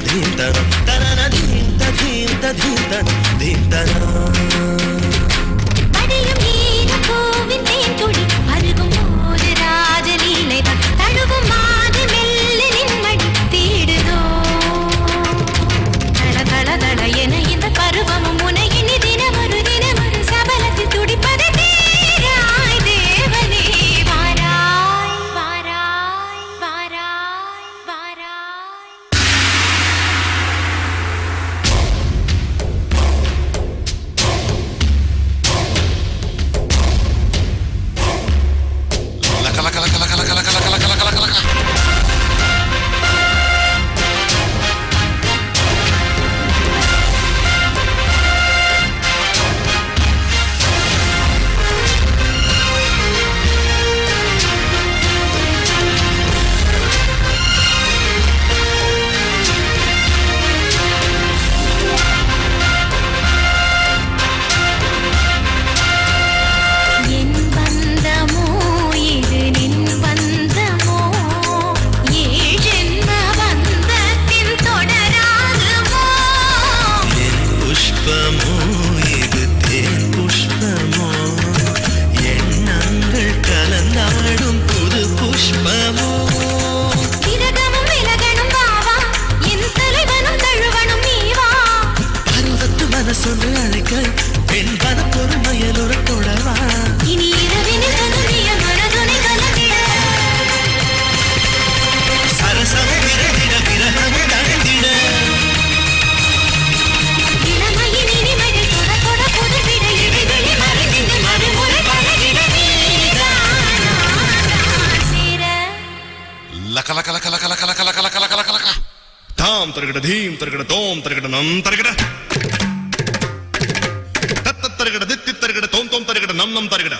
ధీంతన తనన ధీంత ధీంత ధీంతన ధీంతన அடியும் ஈரப்பூவின் தேன்துளி அருகும் போது ராஜலீலைதான் தழுவும் மாது மெல்ல நின்மடி தேடுதோ தள தள தள என இந்த பருவமும் உனகினி தினமொரு சபலத்தில் துடிப்பது தீராய் தேவனே வாராய் வாராய் வாராய் வாராய் சொல்லு அழைக்க பெண் பனப்பொரு மயலுற தொடவா இனி இரவினில் கதறிய மனதுனை கலந்திட சரசம விரவிட விரகம தண்டிட இளமையின் இனிமையை தொட தொட புதுவிட இடைவெளி மறைந்து மறுமுறை பழகிட சேர லக லக லக லக லக லக லக லக லக லக தாம் தருகிட தீம் தருகிட தோம் தருகிட நம் தருகிட தருகிட தித்தி தருகிட தோம் தோம் தருகிட நம் நம் தருகிட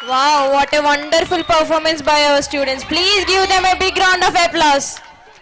Wow, what a wonderful performance by our students. Please give them a big round of applause.